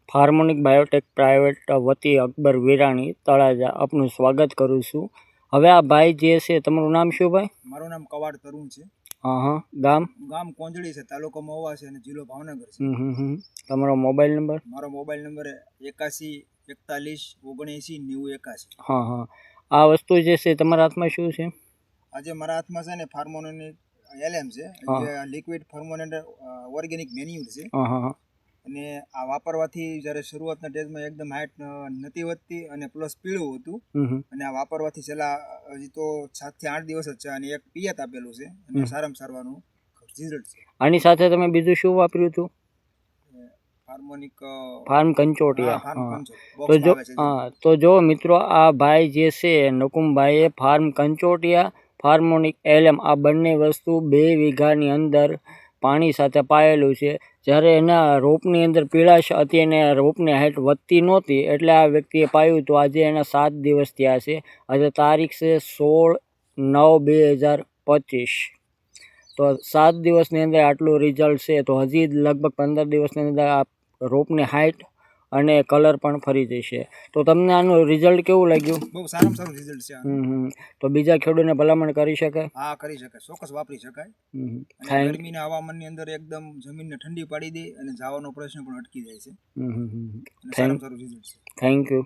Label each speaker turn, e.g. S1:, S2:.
S1: ફાર્મોનિક Biotech private વતી અકબર વિરાણી તળાજા આપનું સ્વાગત કરું છું। હવે આ ભાઈ જે છે તમારું નામ શું ભાઈ?
S2: મારું નામ કવાડ તરુણ છે।
S1: હા ગામ
S2: ગામ કોંજળી છે, તાલુકો મહુવા છે અને જિલ્લો ભાવનગર છે।
S1: તમારો મોબાઈલ નંબર?
S2: મારો મોબાઈલ નંબર 81 41 79 90 81।
S1: હા આ વસ્તુ જે છે તમારા હાથમાં શું છે?
S2: આજે મારા હાથમાં છે ને ફાર્મોનિક એલએમ છે, જે લિક્વિડ ફાર્મોનેટ ઓર્ગેનિક મેન્યુર છે। અને આ વાપરવાથી જ્યારે શરૂઆતના સ્ટેજમાં એકદમ હાઈટ નથી વધતી અને પ્લસ પીળું હતું, અને આ વાપરવાથી છેલ્લા હજી તો 7 થી 8 દિવસ જ છે અને એક પિયત આપેલું છે અને સારામાં સારવાનું રિઝલ્ટ છે।
S1: આની સાથે તમે બીજું શું વાપર્યું હતું?
S2: ફાર્મોનિક
S1: ફાર્મ કંચોટિયા। તો જો મિત્રો, આ ભાઈ જે છે નકુમભાઈએ ફાર્મ કંચોટિયા, ફાર્મોનિક એલએમ આ બંને વસ્તુ 2 વીઘાની અંદર પાણી સાથે પાયેલું છે। જ્યારે એના રોપની અંદર પીળાશ હતી અને રોપની હાઈટ વધતી નહોતી એટલે આ વ્યક્તિએ પાયું તો આજે એના 7 દિવસ થયા છે। આજે તારીખ છે 16/9/2025। તો 7 દિવસની અંદર આટલું રિઝલ્ટ છે, તો હજી લગભગ 15 દિવસની અંદર આ રોપની હાઈટ અને કલર પણ ફરી જશે। તો તમને આનું રિઝલ્ટ કેવું લાગ્યું?
S2: બહુ સારામાં સારું રિઝલ્ટ છે।
S1: તો બીજા ખેડૂતોને ભલામણ કરી શકાય?
S2: હા, કરી શકાય, ચોક્કસ વાપરી શકાય। ગરમીના હવામાનની અંદર એકદમ જમીનને ઠંડી પાડી દે અને જાવાનો પ્રશ્ન પણ અટકી જાય છે। સારામાં સારું રિઝલ્ટ છે।
S1: Thank you.